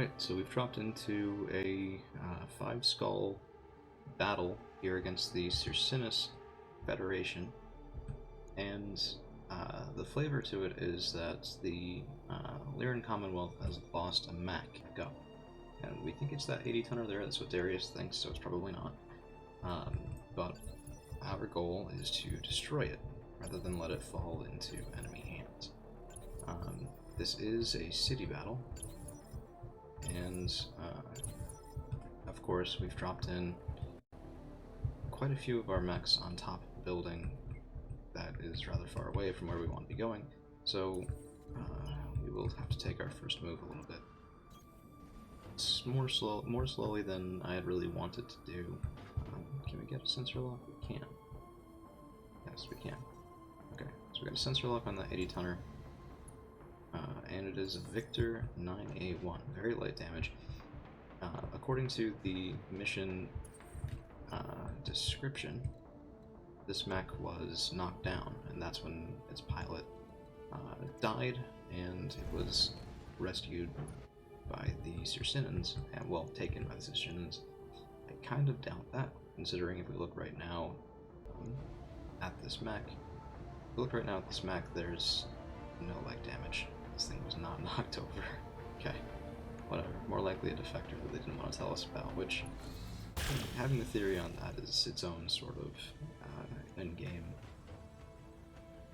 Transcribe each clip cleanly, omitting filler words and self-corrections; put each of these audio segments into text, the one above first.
Alright, so we've dropped into a 5-skull battle here against the Circinus Federation, and the flavor to it is that the Lyran Commonwealth has lost a Mac Go, and we think it's that 80-tonner there. That's what Darius thinks, so it's probably not. But our goal is to destroy it rather than let it fall into enemy hands. This is a city battle, and of course we've dropped in quite a few of our mechs on top of the building that is rather far away from where we want to be going, so we will have to take our first move a little bit. It's more slowly than I had really wanted to do. Can we get a sensor lock? We can. Yes, we can. Okay, so we got a sensor lock on the 80-tonner. And it is Victor 9A1, very light damage. According to the mission description, this mech was knocked down, and that's when its pilot died, and it was rescued by the Circinans, and well, taken by the Circinans. I kind of doubt that, considering if we look right now at this mech, there's no leg damage. This thing was not knocked over. Okay, whatever. More likely a defector that they didn't want to tell us about, which, having a theory on that is its own sort of in-game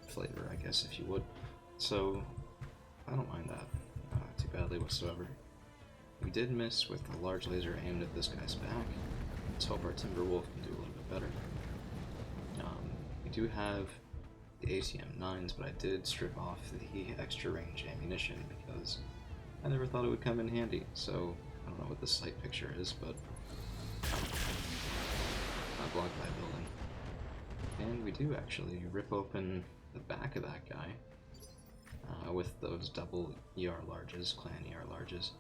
flavor, I guess, if you would. So, I don't mind that too badly whatsoever. We did miss with a large laser aimed at this guy's back. Let's hope our Timberwolf can do a little bit better. We do have the ATM-9s, but I did strip off the extra range ammunition because I never thought it would come in handy, so I don't know what the sight picture is, but not blocked by a building. And we do actually rip open the back of that guy with those double ER larges, clan ER larges,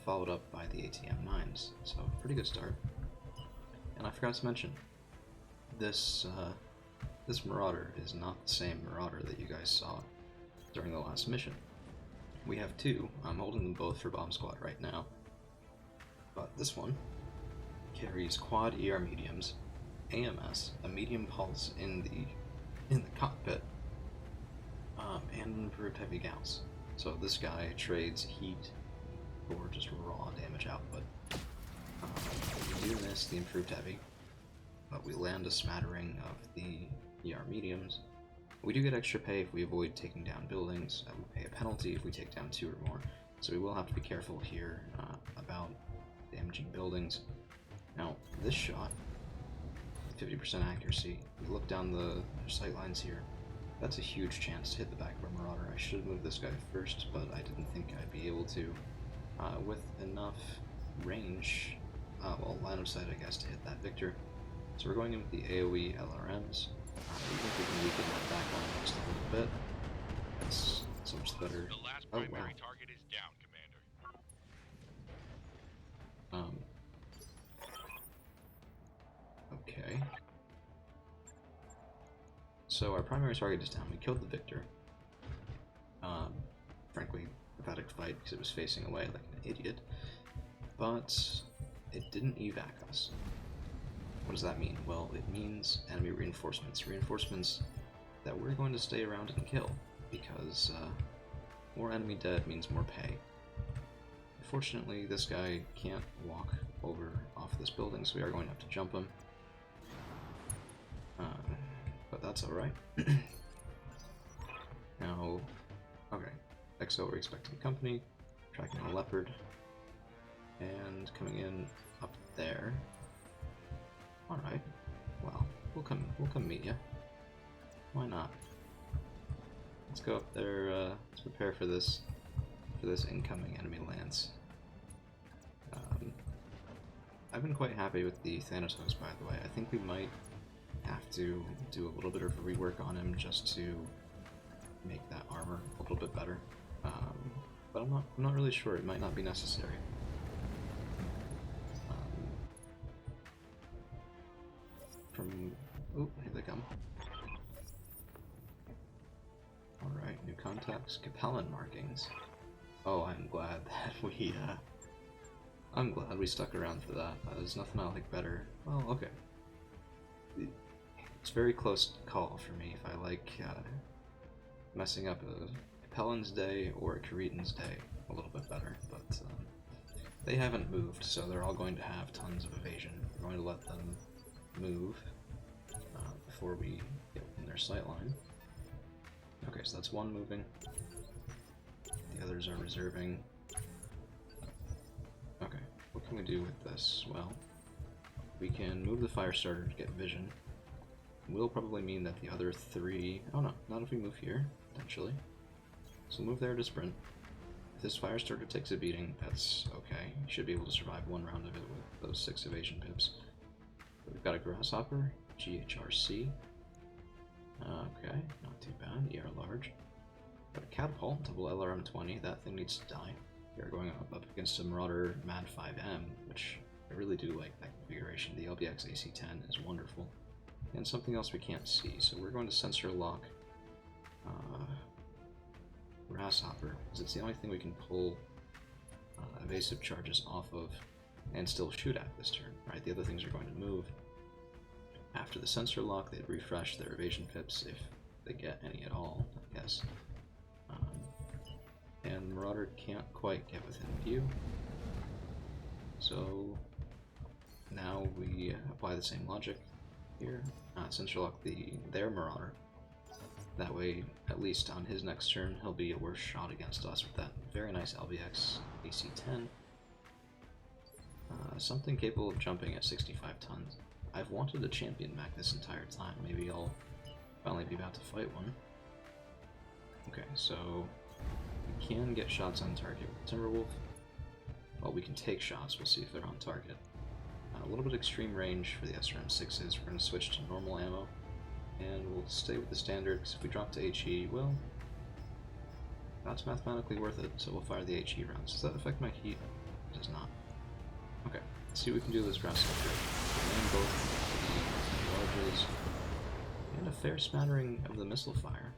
followed up by the ATM-9s, so pretty good start. And I forgot to mention, this Marauder is not the same Marauder that you guys saw during the last mission. We have two. I'm holding them both for Bomb Squad right now. But this one carries quad ER mediums, AMS, a medium pulse in the cockpit, and improved heavy gauss. So this guy trades heat for just raw damage output. We do miss the improved heavy, but we land a smattering of the ER mediums. We do get extra pay if we avoid taking down buildings. We pay a penalty if we take down 2 or more. So we will have to be careful here about damaging buildings. Now, this shot, 50% accuracy, we look down the sight lines here. That's a huge chance to hit the back of our Marauder. I should have moved this guy first, but I didn't think I'd be able to with enough range, well, line of sight, I guess, to hit that Victor. So we're going in with the AoE LRMs. We think we can weaken that back line just a little bit. That's so much better. The last primary target is down, Commander. Okay. So our primary target is down. We killed the Victor. Frankly, pathetic fight because it was facing away like an idiot. But it didn't evac us. What does that mean? Well, it means enemy reinforcements. Reinforcements that we're going to stay around and kill, because more enemy dead means more pay. Unfortunately, this guy can't walk over off this building, so we are going to have to jump him. But that's alright. Now, okay, XO, we're expecting company, tracking a leopard, and coming in up there. Alright, well, we'll come meet you. Why not? Let's go up there, let's prepare for this incoming enemy lance. I've been quite happy with the Thanatos, by the way. I think we might have to do a little bit of rework on him just to make that armor a little bit better. But I'm not really sure, it might not be necessary. Oh, here they come. Alright, new contacts. Capellan markings. Oh, I'm glad that we I'm glad we stuck around for that. There's nothing I like better. Well, okay. It's a very close call for me if I like messing up a Capellan's day or a Cretan's day a little bit better, but they haven't moved, so they're all going to have tons of evasion. We're going to let them move before we get in their sightline. Okay, so that's one moving. The others are reserving. Okay, what can we do with this? Well, we can move the fire starter to get vision. Will probably mean that the other three... Oh no, not if we move here, potentially. So we'll move there to sprint. If this fire starter takes a beating, that's okay. You should be able to survive one round of it with those 6 evasion pips. But we've got a grasshopper, GHRC. Okay, not too bad, ER large. Got a catapult, double LRM 20, that thing needs to die. We're going up against a Marauder Mad 5M, which I really do like that configuration. The LBX AC-10 is wonderful. And something else we can't see, so we're going to sensor lock Grasshopper, because it's the only thing we can pull evasive charges off of and still shoot at this turn, right? The other things are going to move. After the sensor lock, they'd refresh their evasion pips if they get any at all, I guess. And Marauder can't quite get within view. So now we apply the same logic here. Sensor lock their Marauder. That way, at least on his next turn, he'll be a worse shot against us with that very nice LBX AC-10. Something capable of jumping at 65 tons. I've wanted a champion mech this entire time. Maybe I'll finally be about to fight one. Okay, so we can get shots on target with Timberwolf. Well, we can take shots. We'll see if they're on target. A little bit extreme range for the SRM-6s. We're going to switch to normal ammo. And we'll stay with the standard, because if we drop to HE, well, that's mathematically worth it, so we'll fire the HE rounds. Does that affect my heat? It does not. Okay, let's see what we can do with this grasshopper. And both the larges, and a fair smattering of the missile fire.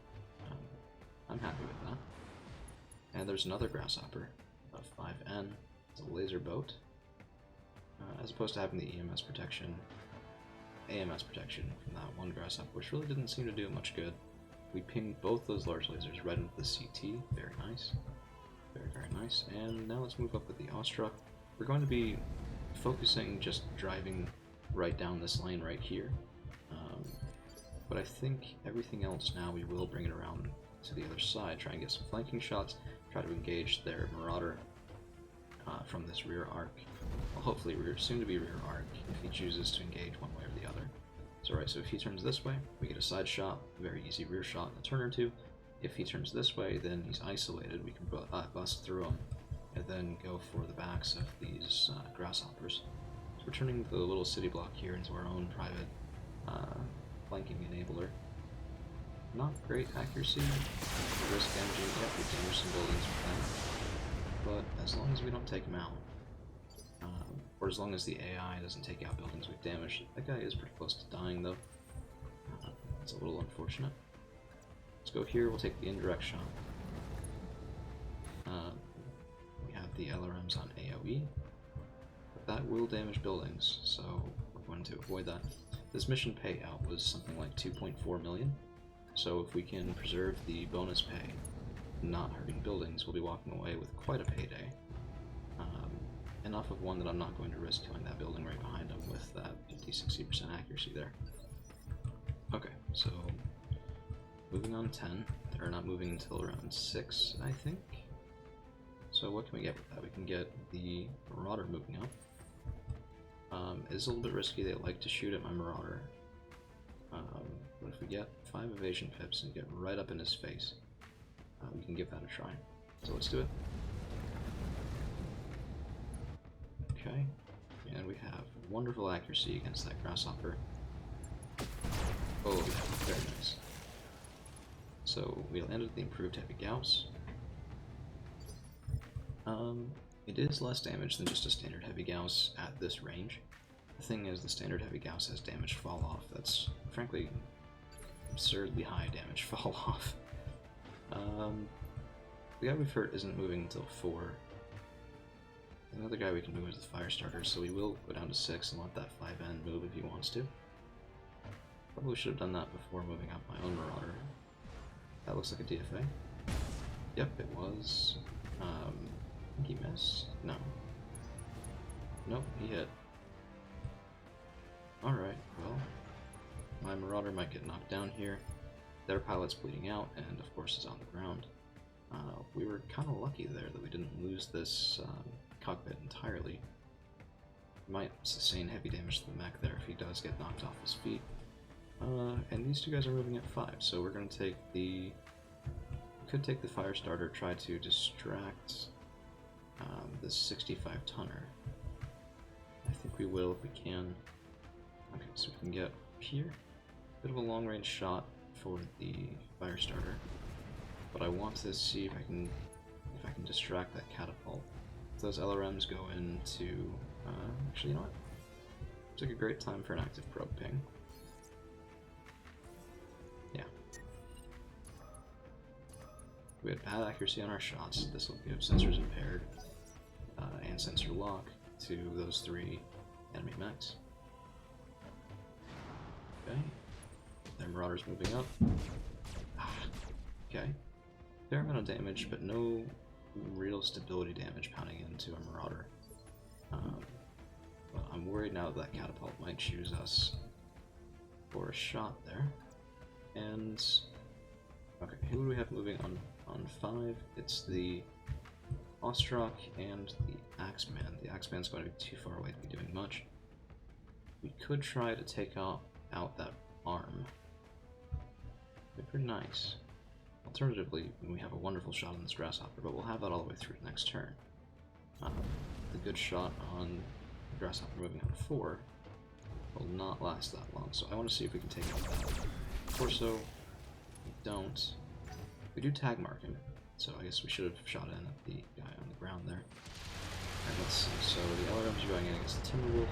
I'm happy with that. And there's another grasshopper, a 5N. It's a laser boat. As opposed to having the EMS protection, AMS protection from that one grasshopper, which really didn't seem to do much good. We pinged both those large lasers right into the CT. Very nice. Very, very nice. And now let's move up with the Awestruck. We're going to be focusing just driving right down this lane right here. But I think everything else now we will bring it around to the other side, try and get some flanking shots, try to engage their Marauder from this rear arc. Well, hopefully soon to be rear arc if he chooses to engage one way or the other. So right, so if he turns this way, we get a side shot, very easy rear shot in a turn or two. If he turns this way, then he's isolated. We can bust through him and then go for the backs of these grasshoppers. So we're turning the little city block here into our own private flanking enabler. Not great accuracy. Risk damaging. Yep, we damage some buildings with that. But as long as we don't take them out, or as long as the AI doesn't take out buildings we've damaged. That guy is pretty close to dying though. It's a little unfortunate. Let's go here, we'll take the indirect shot. We have the LRMs on AoE, but that will damage buildings, so we're going to avoid that. This mission payout was something like 2.4 million, so if we can preserve the bonus pay, not hurting buildings, we'll be walking away with quite a payday. Enough of one that I'm not going to risk killing that building right behind him with that 50-60% accuracy there. Okay, so moving on 10. They're not moving until around 6, I think. So what can we get with that? We can get the Marauder moving up. It's a little bit risky. They like to shoot at my Marauder. But if we get 5 evasion pips and get right up in his face, we can give that a try. So let's do it. Okay, and we have wonderful accuracy against that grasshopper. Oh, very nice. So we landed the improved heavy Gauss. It is less damage than just a standard heavy Gauss at this range. The thing is, the standard heavy Gauss has damage fall off. That's frankly absurdly high damage fall off. The guy we've hurt isn't moving until 4. Another guy we can move is the fire starter, so we will go down to 6 and let that 5N move if he wants to. Probably should have done that before moving out my own Marauder. That looks like a DFA. Yep, it was. I think he missed. No. Nope, he hit. Alright, well, my Marauder might get knocked down here. Their pilot's bleeding out, and of course is on the ground. We were kind of lucky there that we didn't lose this cockpit entirely. Might sustain heavy damage to the mech there if he does get knocked off his feet. And these two guys are moving at 5, so we're going to take the... We could take the fire starter, try to distract the 65-tonner. I think we will if we can. Okay, so we can get here. Bit of a long-range shot for the fire starter, but I want to see if I can distract that catapult. If those LRMs go into actually, you know what? It's like a great time for an active probe ping. Yeah. We had bad accuracy on our shots. This will give sensors impaired and sensor lock to those 3 enemy mechs. Okay. Their Marauder's moving up. Okay. Fair amount of damage, but no real stability damage pounding into a Marauder. Well, I'm worried now that catapult might choose us for a shot there. And okay, who do we have moving on 5? It's the Ostrock and the Axeman. The Axeman's going to be too far away to be doing much. We could try to take out that arm. It'd be pretty nice. Alternatively, we have a wonderful shot on this Grasshopper, but we'll have that all the way through next turn. The good shot on the Grasshopper moving on 4 will not last that long, so I want to see if we can take out that torso. We don't. We do tag mark him, so I guess we should have shot in at the guy on the ground there. Alright, let's see. So the LRMs are going in against the Timberwolf.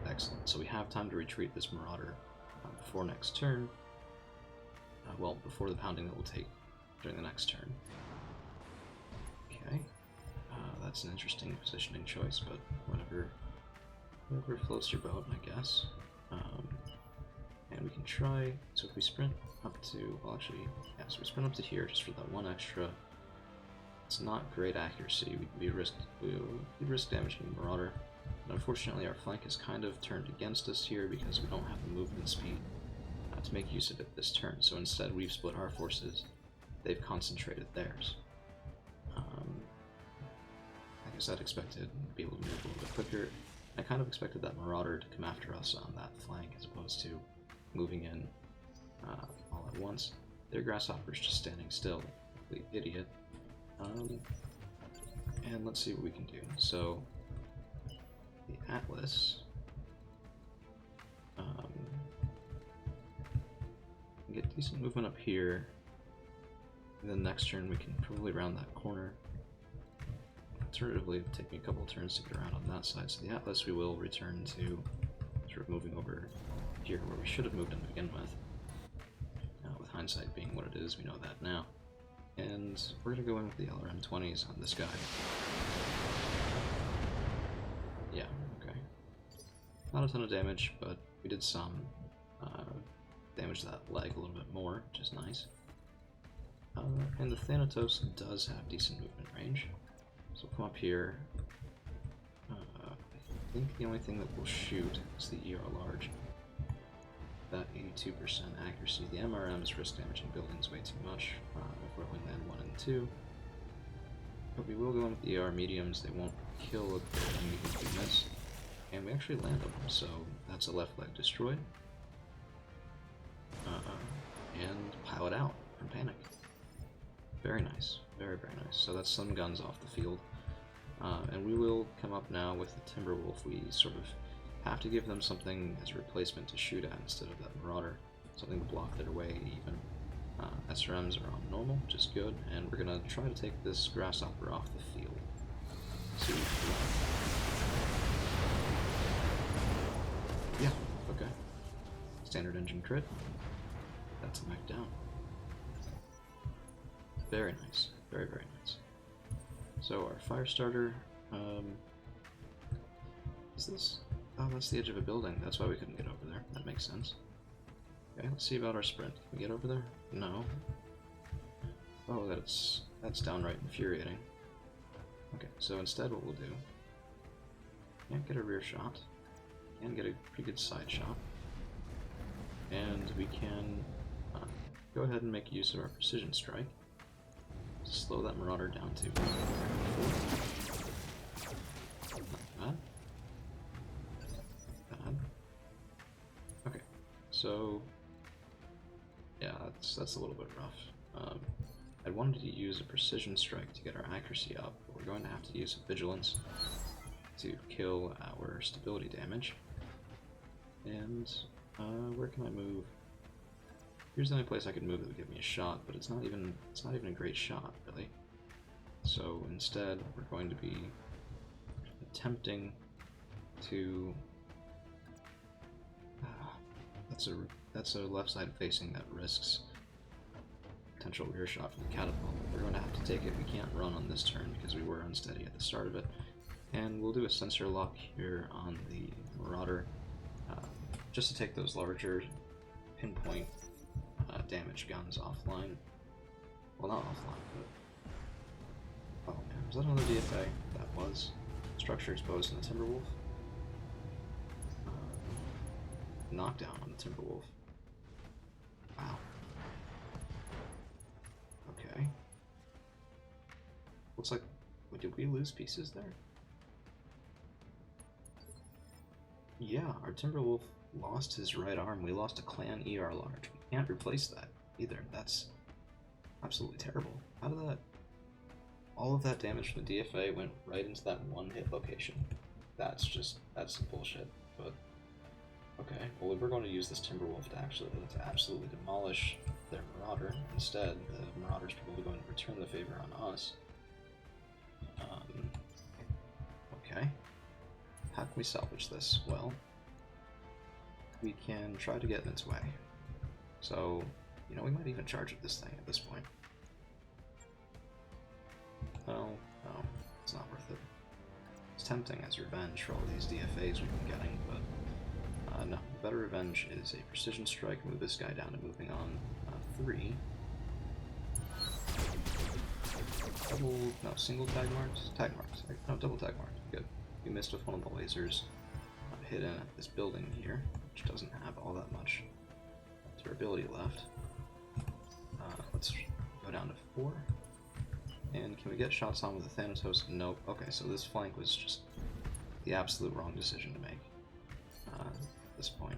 Excellent. So we have time to retreat this Marauder before next turn. Well, before the pounding that we'll take during the next turn. Okay. That's an interesting positioning choice, but whatever floats your boat, I guess. And we can try, so if we sprint up to, well actually, yeah, so we sprint up to here just for that one extra. It's not great accuracy, we'd risk damaging the Marauder. But unfortunately our flank is kind of turned against us here because we don't have the movement speed to make use of it this turn. So instead we've split our forces, they've concentrated theirs. I guess I'd expected to be able to move a little bit quicker. I kind of expected that Marauder to come after us on that flank as opposed to moving in all at once. Their Grasshopper's just standing still, complete idiot. And let's see what we can do. So the Atlas get decent movement up here, and then next turn we can probably round that corner. Alternatively, it'll take me a couple of turns to get around on that side, so the Atlas we will return to sort of moving over here where we should have moved in to begin with. With hindsight being what it is, we know that now. And we're going to go in with the LRM-20s on this guy. Yeah, okay. Not a ton of damage, but we did some damage to that leg a little bit more, which is nice. And the Thanatos does have decent movement range. So we'll come up here. I think the only thing that will shoot is the ER large. That 82% accuracy. The MRM's risk damaging buildings way too much if we're only land 1 and 2. But we will go in with the ER mediums. They won't kill a building even if we miss. And we actually land them, so that's a left leg destroyed. And pilot out from panic. Very nice. Very, very nice. So that's some guns off the field. And we will come up now with the Timberwolf. We sort of have to give them something as a replacement to shoot at instead of that Marauder. Something to block their way even. SRMs are on normal, which is good. And we're going to try to take this Grasshopper off the field. See what we can do. Yeah, okay. Standard engine crit. That's a mech down. Very nice. Very, very nice. So our fire starter, Is this? Oh, that's the edge of a building. That's why we couldn't get over there. That makes sense. Okay, let's see about our sprint. Can we get over there? No. Oh, that's downright infuriating. Okay, so instead what we'll do... Can't get a rear shot. Can get a pretty good side shot. And we can go ahead and make use of our precision strike. Slow that Marauder down to 4. Not bad. Bad. Okay, so yeah, that's a little bit rough. I wanted to use a precision strike to get our accuracy up, but we're going to have to use vigilance to kill our stability damage. And where can I move? Here's the only place I could move that would give me a shot, but it's not even a great shot, really. So instead, we're going to be attempting to. That's a left side facing that risks potential rear shot from the catapult. We're going to have to take it. We can't run on this turn because we were unsteady at the start of it. And we'll do a sensor lock here on the Marauder, just to take those larger pinpoint damage guns offline. Well, not offline, but... Oh man, was that another DFA? That was. Structure exposed on the Timberwolf. Knockdown on the Timberwolf. Wow. Okay. Looks like... Wait, did we lose pieces there? Yeah, our Timberwolf lost his right arm. We lost a clan ER large. We can't replace that either. That's absolutely terrible. How did that... All of that damage from the DFA went right into that one hit location. That's some bullshit, but... Okay, well we're going to use this Timberwolf to absolutely demolish their Marauder. Instead, the Marauder's probably going to return the favor on us. Okay. How can we salvage this? Well, we can try to get in its way. So, you know, we might even charge at this thing at this point. No, it's not worth it. It's tempting as revenge for all these DFAs we've been getting, but no. Better revenge is a precision strike, move this guy down to moving on 3. Single tag marks? Tag marks. No, double tag marks. Good. We missed with one of the lasers hit in at this building here, which doesn't have all that much durability left. Let's go down to 4. And can we get shots on with the Thanatos? Nope. Okay, so this flank was just the absolute wrong decision to make at this point.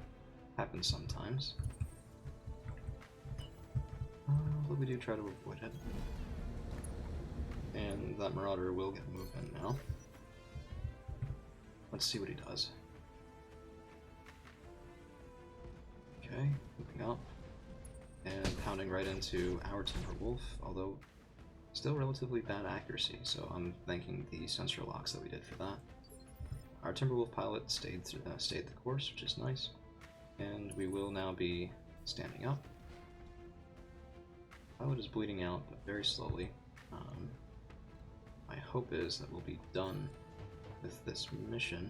Happens sometimes. But we do try to avoid it. And that Marauder will get movement now. Let's see what he does. Okay, moving up. And pounding right into our Timberwolf, although still relatively bad accuracy, so I'm thanking the sensor locks that we did for that. Our Timberwolf pilot stayed the course, which is nice. And we will now be standing up. Pilot is bleeding out, but very slowly. My hope is that we'll be done with this mission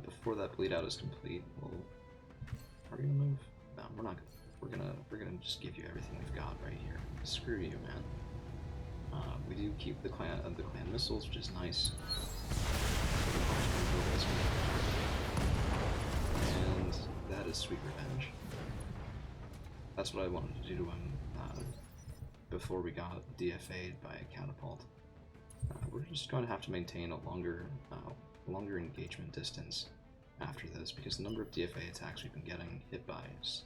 before that bleed out is complete. Are we gonna move? No, we're not. We're gonna just give you everything we've got right here. Screw you, man. We do keep the clan missiles, which is nice. And that is sweet revenge. That's what I wanted to do to him before we got DFA'd by a catapult. We're just going to have to maintain a longer engagement distance after this, because the number of DFA attacks we've been getting hit by is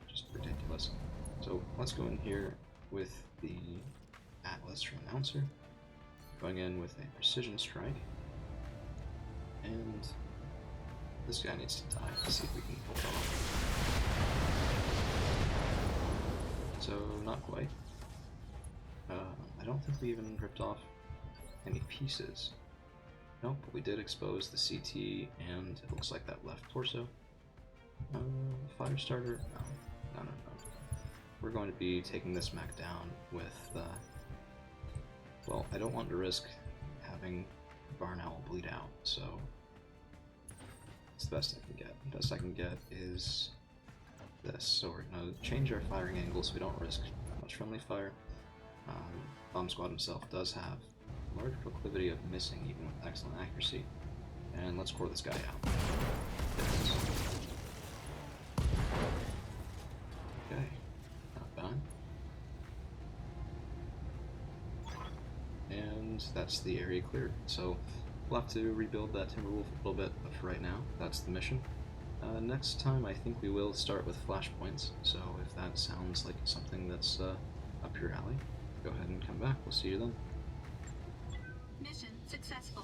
just ridiculous. So let's go in here with the Atlas from Announcer, going in with a precision strike, and this guy needs to die. Let's see if we can pull it off. So, not quite. I don't think we even ripped off any pieces. Nope, but we did expose the CT and it looks like that left torso. Firestarter? No. We're going to be taking this mech down with, well, I don't want to risk having Barn Owl bleed out, so It's the best I can get. The best I can get is this. So we're going to change our firing angle so we don't risk much friendly fire. Bomb Squad himself does have a large proclivity of missing even with excellent accuracy. And let's core this guy out. Okay, not bad. And that's the area cleared. So we'll have to rebuild that Timberwolf a little bit, but for right now, that's the mission. Next time, I think we will start with flashpoints, so if that sounds like something that's up your alley, go ahead and come back. We'll see you then. Mission successful.